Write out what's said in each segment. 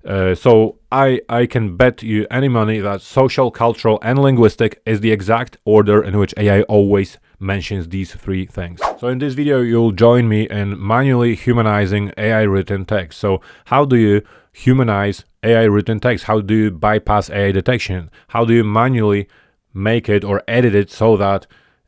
So I can bet you any money that social, cultural, and linguistic is the exact order in which AI always mentions these three things. So in this video, you'll join me in manually humanizing AI written text. So how do you humanize AI written text? How do you bypass AI detection? How do you manually make it or edit it so that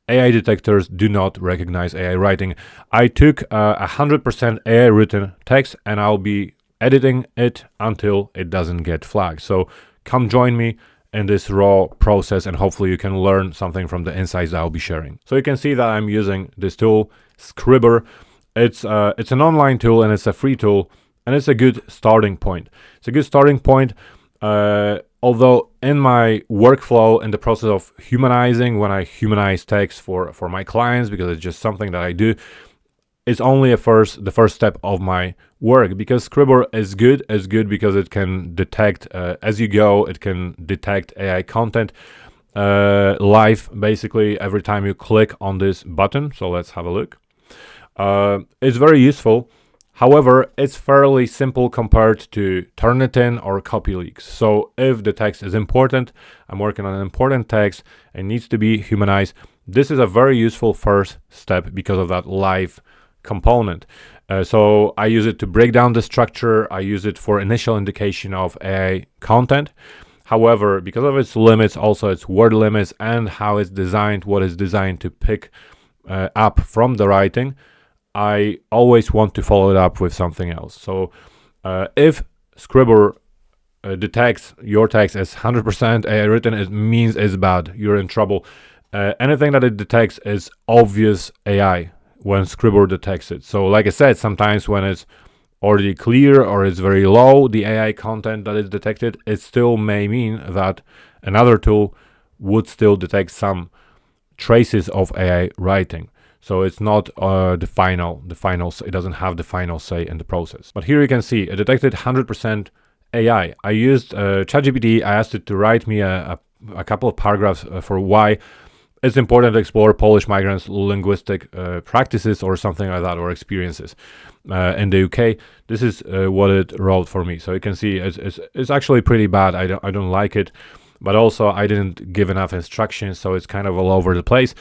AI detectors do not recognize AI writing? I took 100% AI written text and I'll be editing it until it doesn't get flagged. So come join me in this raw process and hopefully you can learn something from the insights that I'll be sharing. So you can see that I'm using this tool, Scribbr. It's an online tool and it's a free tool and it's a good starting point. It's a good starting point. Although in my workflow, in the process of humanizing, when I humanize text for my clients, because it's just something that I do, it's only the first step of my work, because Scribbr is good because it can detect as you go. It can detect AI content live, basically every time you click on this button. So let's have a look. It's very useful. However, it's fairly simple compared to Turnitin or Copyleaks. So if the text is important, I'm working on an important text, it needs to be humanized. This is a very useful first step because of that live component. So I use it to break down the structure. I use it for initial indication of AI content. However, because of its limits, also its word limits and how it's designed, what is designed to pick up from the writing, I always want to follow it up with something else. So if Scribbr detects your text as 100% AI written, it means it's bad. You're in trouble. Anything that it detects is obvious AI when Scribbr detects it. So like I said, sometimes when it's already clear or it's very low, the AI content that is detected, it still may mean that another tool would still detect some traces of AI writing. So it's not the final, it doesn't have the final say in the process. But here you can see it detected 100% AI. I used ChatGPT. I asked it to write me a couple of paragraphs for why it's important to explore Polish migrants' linguistic practices or something like that, or experiences in the UK. This is what it wrote for me. So you can see it's actually pretty bad. I don't like it, but also I didn't give enough instructions, so it's kind of all over the place.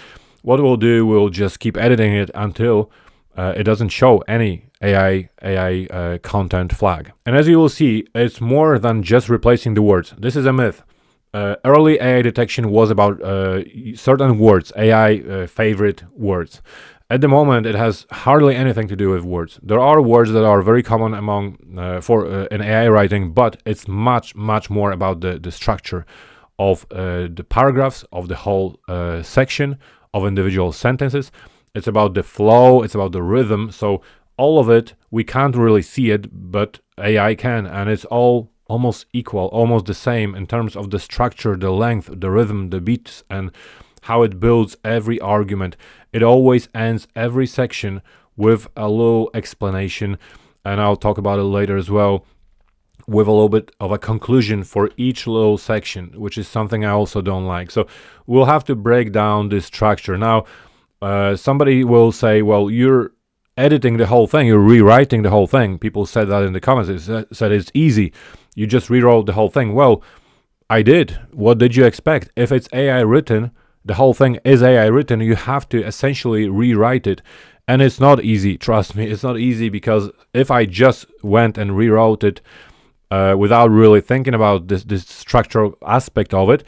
What we'll do, we'll just keep editing it until it doesn't show any AI content flag. And as you will see, it's more than just replacing the words. This is a myth. Early AI detection was about certain words, AI favorite words. At the moment, it has hardly anything to do with words. There are words that are very common among in AI writing, but it's much more about the structure of the paragraphs, of the whole section, of individual sentences. It's about the flow, it's about the rhythm. So all of it, we can't really see it, but AI can, and it's all almost equal, almost the same in terms of the structure, the length, the rhythm, the beats, and how it builds every argument. It always ends every section with a little explanation, and I'll talk about it later as well, with a little bit of a conclusion for each little section, which is something I also don't like. So we'll have to break down this structure. Now, somebody will say, well, you're editing the whole thing, you're rewriting the whole thing. People said that in the comments. They said it's easy. You just rewrote the whole thing. Well, I did. What did you expect? If it's AI written, the whole thing is AI written, you have to essentially rewrite it. And it's not easy, trust me. It's not easy, because if I just went and rewrote it without really thinking about this structural aspect of it,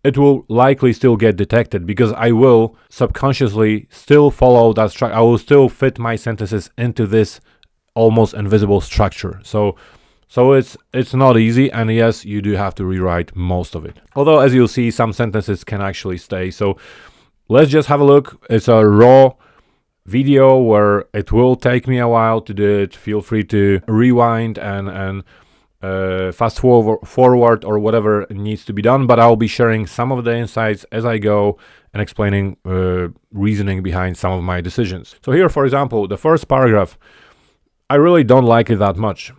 it will likely still get detected, because I will subconsciously still follow that structure. I will still fit my sentences into this almost invisible structure. So it's not easy, and yes, you do have to rewrite most of it. Although, as you'll see, some sentences can actually stay. So let's just have a look. It's a raw video where it will take me a while to do it. Feel free to rewind and fast forward or whatever needs to be done, but I'll be sharing some of the insights as I go and explaining reasoning behind some of my decisions. So here, for example, the first paragraph, I really don't like it that much.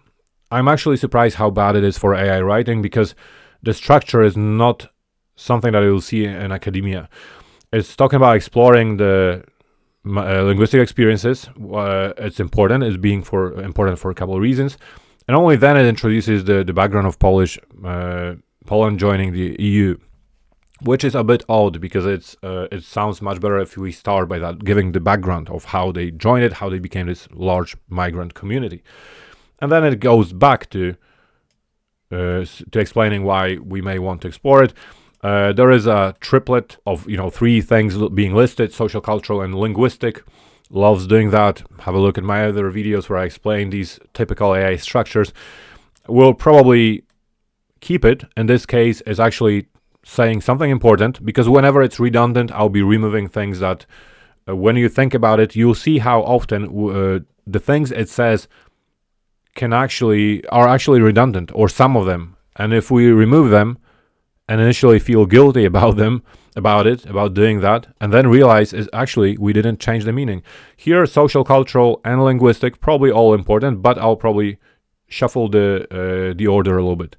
I'm actually surprised how bad it is for AI writing, because the structure is not something that you'll see in academia. It's talking about exploring the linguistic experiences. It's important. It's important for a couple of reasons. And only then it introduces the background of Poland joining the EU, which is a bit odd because it sounds much better if we start by that, giving the background of how they joined it, how they became this large migrant community. And then it goes back to explaining why we may want to explore it. There is a triplet of three things being listed: social, cultural, and linguistic. Loves doing that. Have a look at my other videos where I explain these typical AI structures. We'll probably keep it. In this case, is actually saying something important, because whenever it's redundant, I'll be removing things that when you think about it, you'll see how often the things it says are actually redundant, or some of them. And if we remove them and initially feel guilty about doing that, and then realize is actually we didn't change the meaning. Here, social, cultural, and linguistic, probably all important, but I'll probably shuffle the order a little bit.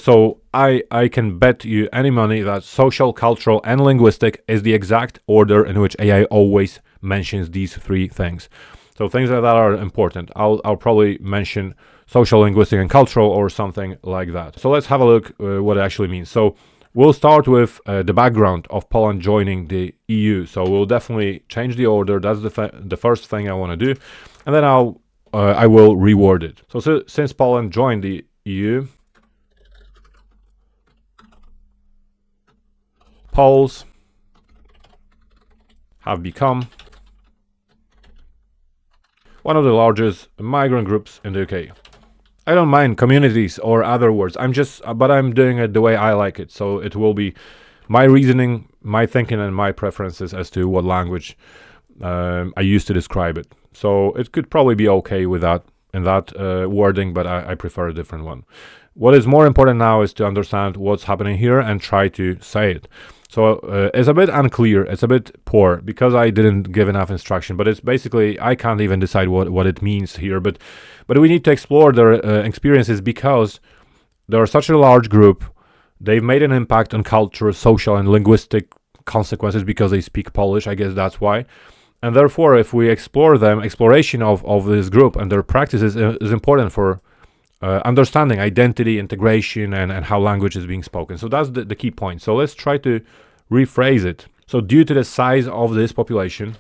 So I can bet you any money that social, cultural, and linguistic is the exact order in which AI always mentions these three things. So things that are important. I'll probably mention social, linguistic, and cultural, or something like that. So let's have a look what it actually means. So we'll start with the background of Poland joining the EU. So we'll definitely change the order. That's the first thing I want to do, and then I will reword it. So since Poland joined the EU, Poles have become one of the largest migrant groups in the UK. I don't mind communities or other words. But I'm doing it the way I like it. So it will be my reasoning, my thinking, and my preferences as to what language I use to describe it. So it could probably be okay with that in that wording, but I prefer a different one. What is more important now is to understand what's happening here and try to say it. So it's a bit unclear, it's a bit poor, because I didn't give enough instruction, but it's basically, I can't even decide what it means here, but we need to explore their experiences, because they're such a large group. They've made an impact on culture, social, and linguistic consequences because they speak Polish. I guess that's why. And therefore, if we explore them, exploration of this group and their practices is important for understanding identity, integration, and how language is being spoken. So that's the key point. So let's try to rephrase it. So due to the size of this population,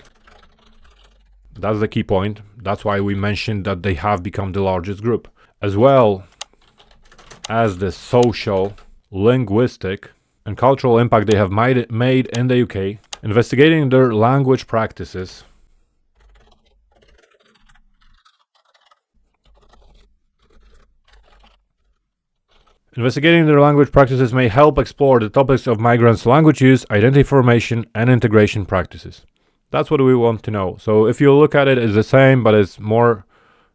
that's the key point. That's why we mentioned that they have become the largest group, as well as the social, linguistic, and cultural impact they have made in the UK. Investigating their language practices may help explore the topics of migrants' language use, identity formation, and integration practices. That's what we want to know. So if you look at it, it's the same, but it's more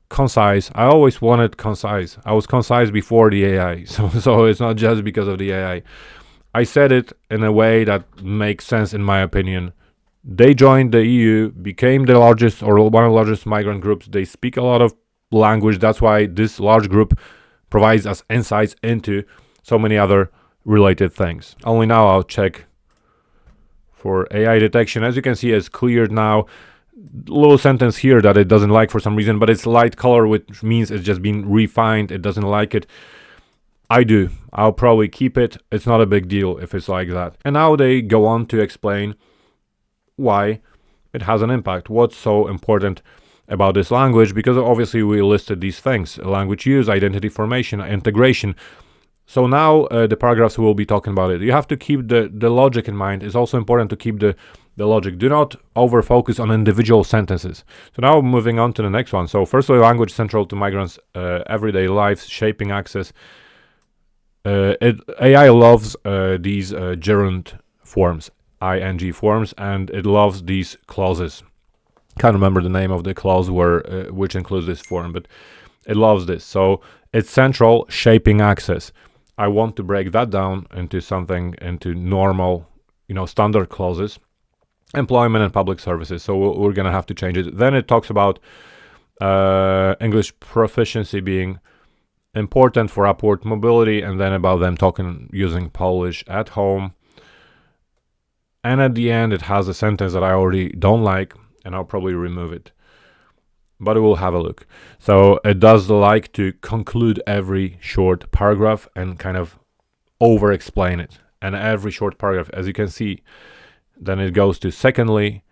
concise. I always wanted concise. I was concise before the AI, so it's not just because of the AI. I said it in a way that makes sense, in my opinion. They joined the EU, became the largest, or one of the largest migrant groups. They speak a lot of language. That's why this large group provides us insights into so many other related things. Only now I'll check for AI detection. As you can see, it's cleared now. Little sentence here that it doesn't like for some reason, but it's light color, which means it's just been refined. It doesn't like it. I do. I'll probably keep it. It's not a big deal if it's like that. And now they go on to explain why it has an impact. What's so important about this language, because obviously we listed these things: language use, identity formation, integration. So now the paragraphs will be talking about it. You have to keep the logic in mind. It's also important to keep the logic. Do not over focus on individual sentences. So now moving on to the next one. So firstly, language central to migrants' everyday lives, shaping access. AI loves these gerund forms, ing forms, and it loves these clauses. Can't remember the name of the clause which includes this form, but it loves this. So it's central, shaping access. I want to break that down into normal, standard clauses, employment and public services. So we're gonna have to change it. Then it talks about English proficiency being important for upward mobility, and then about them using Polish at home. And at the end, it has a sentence that I already don't like, and I'll probably remove it. but we'll have a look. So it does like to conclude every short paragraph and kind of over explain it. And every short paragraph, as you can see, then it goes to secondly,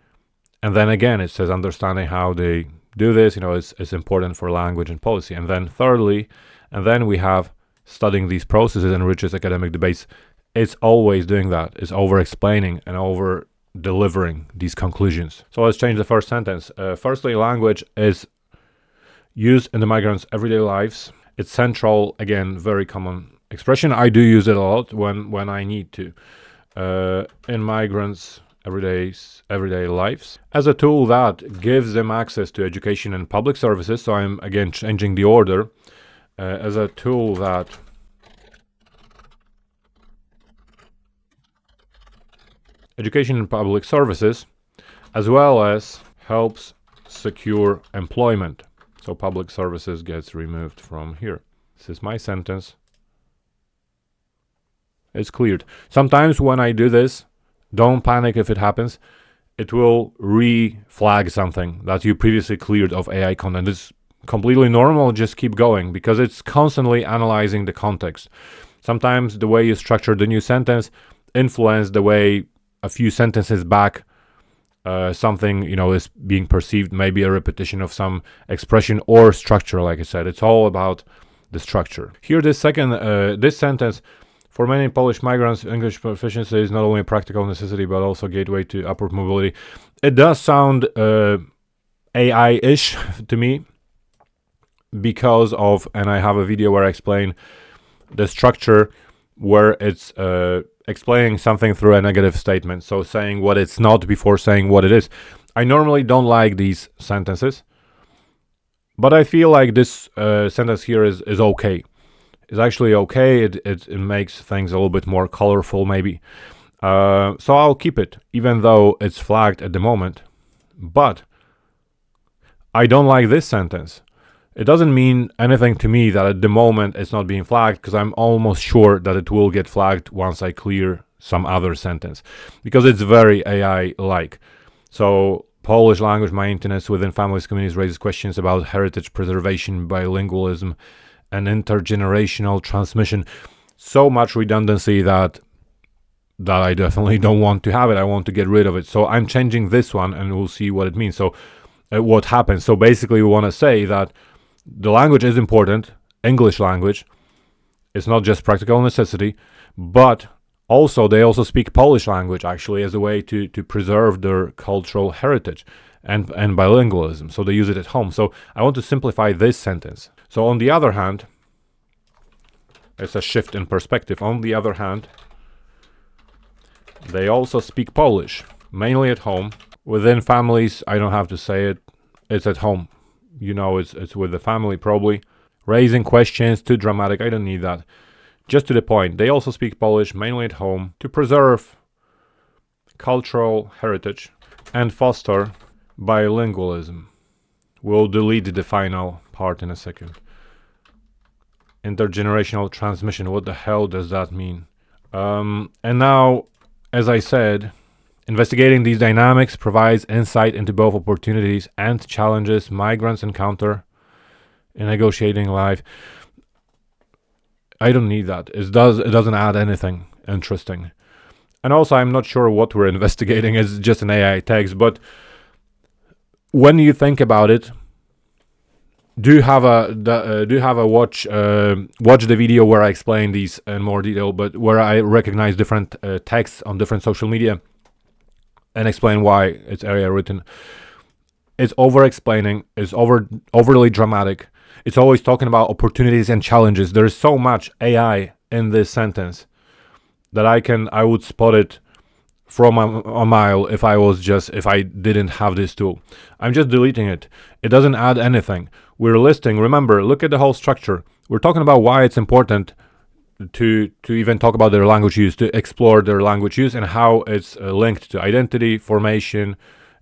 and then again it says understanding how they do this, it's important for language and policy. And then thirdly, and then we have studying these processes enriches academic debates. It's always doing that. It's over explaining and over delivering these conclusions. So let's change the first sentence. Firstly, language is used in the migrants' everyday lives. It's central, again, very common expression. I do use it a lot when I need to. In migrants' everyday lives, as a tool that gives them access to education and public services. So I'm again changing the order. As a tool that education and public services, as well as helps secure employment. So public services gets removed from here. This is my sentence. It's cleared. Sometimes when I do this, don't panic if it happens. It will re-flag something that you previously cleared of AI content. It's completely normal. Just keep going because it's constantly analyzing the context. Sometimes the way you structure the new sentence influence the way a few sentences back something is being perceived, maybe a repetition of some expression or structure. Like I said, it's all about the structure. Here, this sentence, for many Polish migrants, English proficiency is not only a practical necessity but also a gateway to upward mobility. It does sound AI-ish to me because of, and I have a video where I explain the structure where it's explaining something through a negative statement. So saying what it's not before saying what it is. I normally don't like these sentences, but I feel like this sentence here is okay. It's actually okay. It makes things a little bit more colorful maybe. So I'll keep it, even though it's flagged at the moment. But I don't like this sentence. It doesn't mean anything to me that at the moment it's not being flagged, because I'm almost sure that it will get flagged once I clear some other sentence, because it's very AI-like. So Polish language maintenance within families communities raises questions about heritage preservation, bilingualism, and intergenerational transmission. So much redundancy that I definitely don't want to have it. I want to get rid of it. So I'm changing this one and we'll see what it means. So what happens? So basically we want to say that the language is important, English language. It's not just practical necessity, but also they also speak Polish language actually as a way to preserve their cultural heritage and bilingualism. So they use it at home. So I want to simplify this sentence. So on the other hand, it's a shift in perspective. On the other hand, they also speak Polish, mainly at home. Within families, I don't have to say it, it's at home. It's with the family probably. Raising questions, too dramatic, I don't need that. Just to the point, they also speak Polish, mainly at home, to preserve cultural heritage and foster bilingualism. We'll delete the final part in a second. Intergenerational transmission, what the hell does that mean? And now, as I said, investigating these dynamics provides insight into both opportunities and challenges migrants encounter in negotiating life. I don't need that. It doesn't add anything interesting. And also, I'm not sure what we're investigating. It's just an AI text. But when you think about it, do have a watch the video where I explain these in more detail, but where I recognize different texts on different social media and explain why it's AI written. It's over-explaining, it's overly dramatic. It's always talking about opportunities and challenges. There's so much AI in this sentence that I would spot it from a mile if I didn't have this tool. I'm just deleting it. It doesn't add anything. We're listing, remember, look at the whole structure. We're talking about why it's important to even talk about their language use, to explore their language use and how it's linked to identity, formation,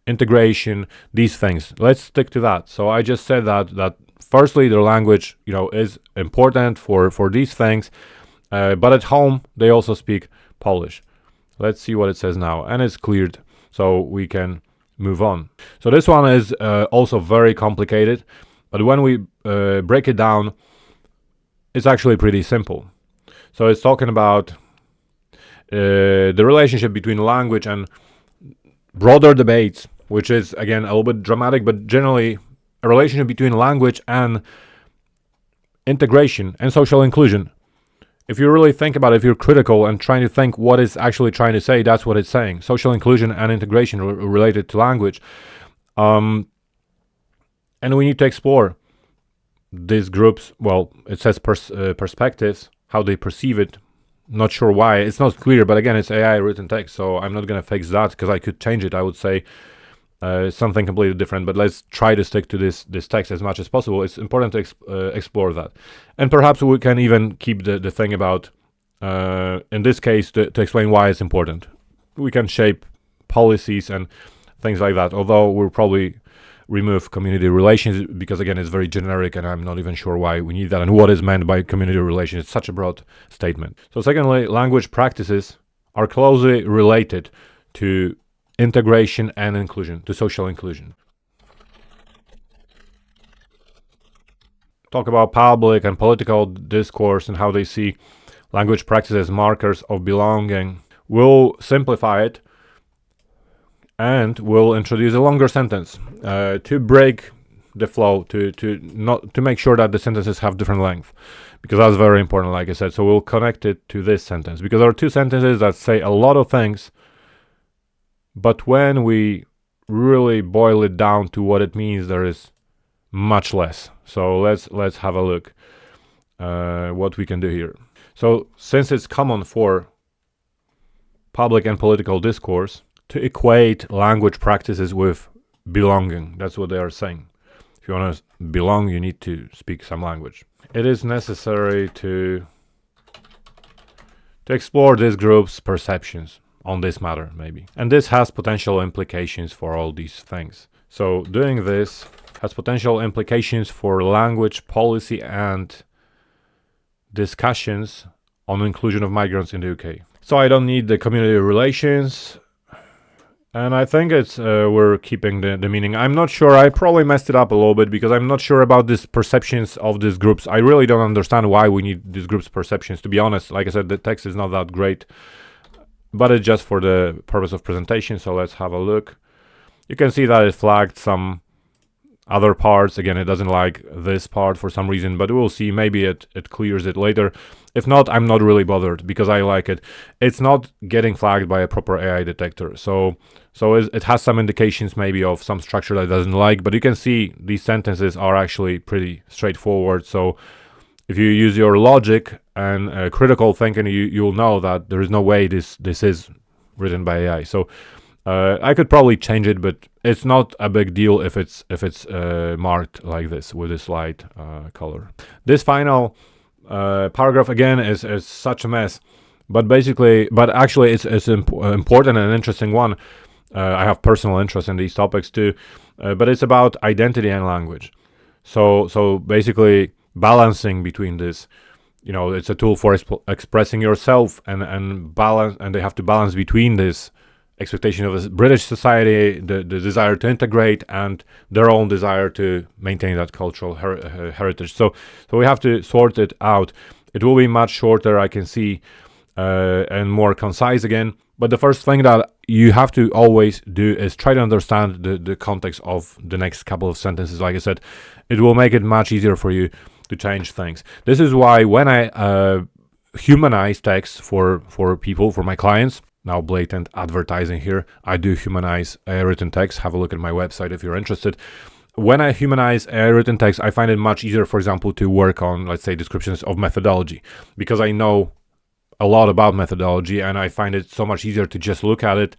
integration, these things. Let's stick to that. So I just said that firstly, their language, is important for these things, but at home they also speak Polish. Let's see what it says now, and it's cleared, so we can move on. So this one is also very complicated, but when we break it down, it's actually pretty simple. So it's talking about the relationship between language and broader debates, which is again a little bit dramatic, but generally a relationship between language and integration and social inclusion. If you really think about it, if you're critical and trying to think what it's actually trying to say, that's what it's saying. Social inclusion and integration related to language. And we need to explore these groups. Well, it says perspectives, how they perceive it. Not sure why. It's not clear, but again, it's AI written text, so I'm not going to fix that because I could change it. I would say something completely different, but let's try to stick to this text as much as possible. It's important to explore that. And perhaps we can even keep the thing about, in this case, to explain why it's important. We can shape policies and things like that, although we'll probably remove community relations because again it's very generic and I'm not even sure why we need that and what is meant by community relations. It's such a broad statement. So secondly, language practices are closely related to integration and inclusion, to social inclusion. Talk about public and political discourse and how they see language practices as markers of belonging. We'll simplify it and we'll introduce a longer sentence to break the flow, to make sure that the sentences have different length, because that's very important, like I said. So we'll connect it to this sentence because there are two sentences that say a lot of things, but when we really boil it down to what it means, there is much less. So let's have a look what we can do here. So since it's common for public and political discourse to equate language practices with belonging, that's what they are saying. If you want to belong, you need to speak some language. It is necessary to explore this group's perceptions on this matter, maybe. And this has potential implications for all these things. So doing this has potential implications for language policy and discussions on inclusion of migrants in the UK. So I don't need the community relations. And I think it's we're keeping the meaning. I'm not sure. I probably messed it up a little bit because I'm not sure about these perceptions of these groups. I really don't understand why we need these groups' perceptions. To be honest, like I said, the text is not that great, but it's just for the purpose of presentation. So let's have a look. You can see that it flagged some other parts. Again, it doesn't like this part for some reason, but we'll see. Maybe it clears it later. If not, I'm not really bothered because I like it. It's not getting flagged by a proper AI detector. So it has some indications maybe of some structure that it doesn't like, but you can see these sentences are actually pretty straightforward. So if you use your logic and critical thinking, you'll know that there is no way this is written by AI. So I could probably change it, but it's not a big deal if it's marked like this with this light color. This final paragraph again is such a mess, but actually it's important and interesting one. I have personal interest in these topics too, but it's about identity and language. So basically balancing between this, it's a tool for expressing yourself and balance, and they have to balance between this expectation of a British society, the desire to integrate, and their own desire to maintain that cultural heritage. So we have to sort it out. It will be much shorter, I can see, and more concise again. But the first thing that you have to always do is try to understand the context of the next couple of sentences. Like I said, it will make it much easier for you to change things. This is why when I humanize text for people, for my clients, now blatant advertising here, I do humanize written text. Have a look at my website if you're interested. When I humanize written text, I find it much easier, for example, to work on, let's say, descriptions of methodology, because I know a lot about methodology and I find it so much easier to just look at it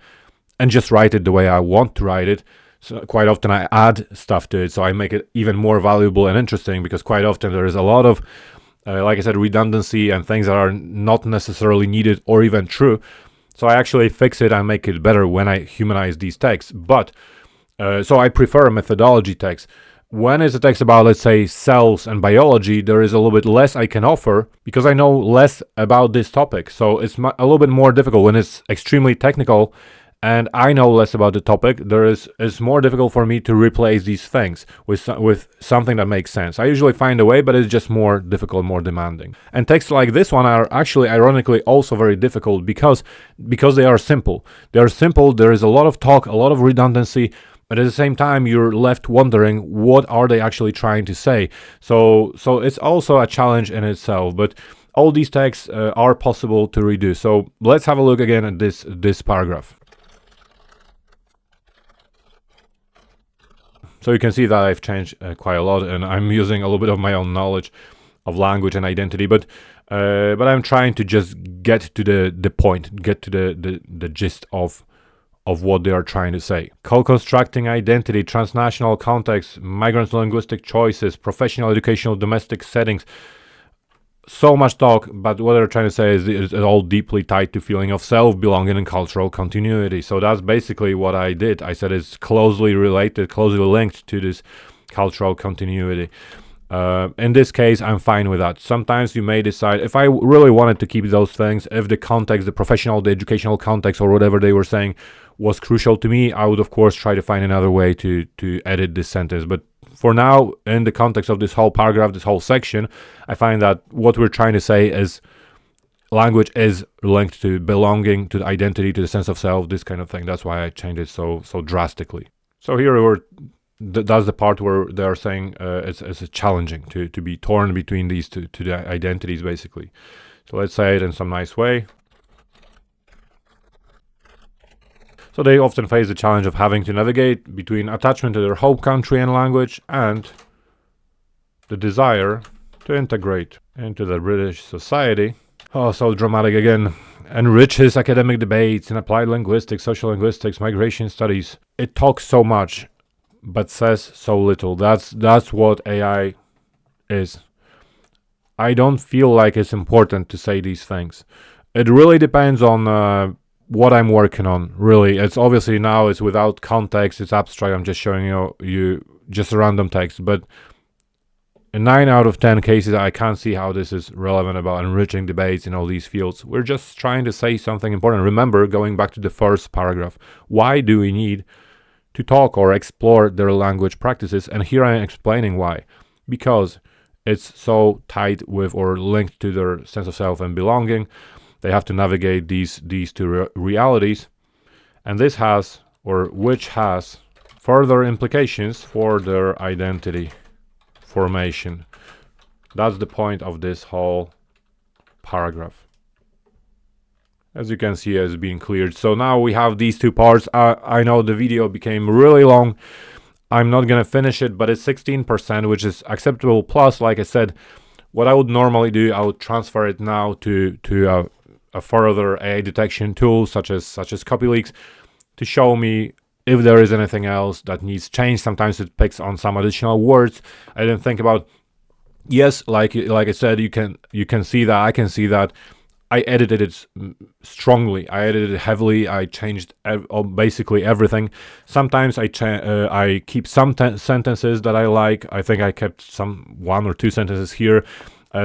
and just write it the way I want to write it. So quite often I add stuff to it, so I make it even more valuable and interesting, because quite often there is a lot of, like I said, redundancy and things that are not necessarily needed or even true. So I actually fix it and make it better when I humanize these texts. But so I prefer methodology text. When it's a text about, let's say, cells and biology, there is a little bit less I can offer because I know less about this topic. So it's a little bit more difficult when it's extremely technical and I know less about the topic, it's more difficult for me to replace these things with something that makes sense. I usually find a way, but it's just more difficult, more demanding. And texts like this one are actually, ironically, also very difficult because they are simple. They are simple. There is a lot of talk, a lot of redundancy, but at the same time, you're left wondering what are they actually trying to say. So it's also a challenge in itself. But all these texts are possible to redo. So let's have a look again at this paragraph. So you can see that I've changed quite a lot, and I'm using a little bit of my own knowledge of language and identity, but I'm trying to just get to the point, get to the gist of what they are trying to say. Co-constructing identity, transnational context, migrant linguistic choices, professional, educational, domestic settings. So much talk, but what they're trying to say is all deeply tied to feeling of self, belonging, and cultural continuity. So that's basically what I did. I said it's closely related, closely linked to this cultural continuity. In this case, I'm fine with that. Sometimes you may decide, if I really wanted to keep those things, if the context, the professional, the educational context, or whatever they were saying was crucial to me, I would of course try to find another way to edit this sentence. But for now, in the context of this whole paragraph, this whole section, I find that what we're trying to say is language is linked to belonging, to the identity, to the sense of self, this kind of thing. That's why I changed it so drastically. So here that's the part where they're saying it's challenging to be torn between these two the identities, basically. So let's say it in some nice way. So they often face the challenge of having to navigate between attachment to their home country and language and the desire to integrate into the British society. Oh, so dramatic again. Enriches academic debates in applied linguistics, social linguistics, migration studies. It talks so much, but says so little. That's what AI is. I don't feel like it's important to say these things. It really depends on what I'm working on, really. It's obviously now it's without context, it's abstract, I'm just showing you just a random text, but in 9 out of 10 cases, I can't see how this is relevant about enriching debates in all these fields. We're just trying to say something important. Remember, going back to the first paragraph, why do we need to talk or explore their language practices? And here I am explaining why. Because it's so tied with or linked to their sense of self and belonging. They have to navigate these two realities, and which has further implications for their identity formation. That's the point of this whole paragraph. As you can see, it's being cleared. So now we have these two parts. I know the video became really long. I'm not gonna finish it, but it's 16%, which is acceptable. Plus, like I said, what I would normally do, I would transfer it now to a further AI detection tool such as Copyleaks to show me if there is anything else that needs change. Sometimes it picks on some additional words I didn't think about. Yes, like I said, you can see that, I can see that I edited it strongly, I edited it heavily, I changed basically everything. Sometimes I keep some sentences that I like. I think I kept some 1 or 2 sentences here.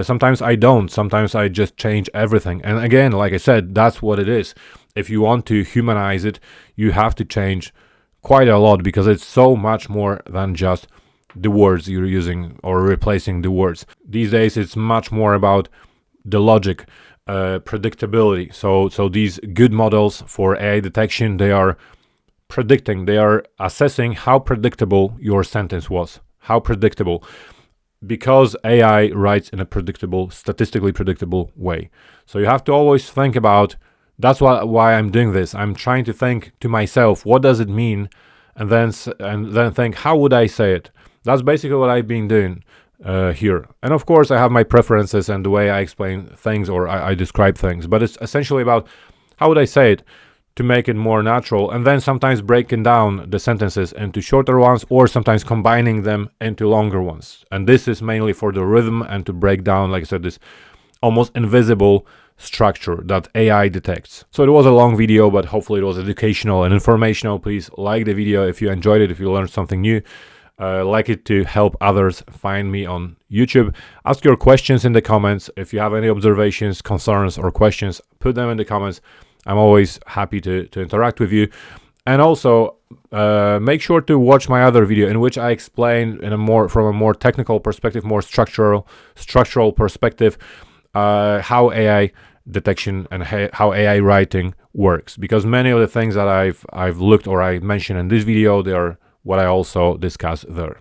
Sometimes I don't. Sometimes I just change everything. And again, like I said, that's what it is. If you want to humanize it, you have to change quite a lot because it's so much more than just the words you're using or replacing the words. These days, it's much more about the logic, predictability. So these good models for AI detection, they are predicting, they are assessing how predictable your sentence was. How predictable. Because AI writes in a predictable, statistically predictable way. So you have to always think about, that's why I'm doing this. I'm trying to think to myself, what does it mean? And then think, how would I say it? That's basically what I've been doing here. And of course, I have my preferences and the way I explain things or I describe things. But it's essentially about, how would I say it to make it more natural? And then sometimes breaking down the sentences into shorter ones or sometimes combining them into longer ones. And this is mainly for the rhythm and to break down, like I said, this almost invisible structure that AI detects. So it was a long video, but hopefully it was educational and informational. Please like the video if you enjoyed it, if you learned something new. Like it to help others find me on YouTube. Ask your questions in the comments. If you have any observations, concerns, or questions, put them in the comments. I'm always happy to interact with you. And also make sure to watch my other video in which I explain from a more technical perspective, more structural perspective, how AI detection and how AI writing works. Because many of the things that I've looked or I mentioned in this video, they are what I also discuss there.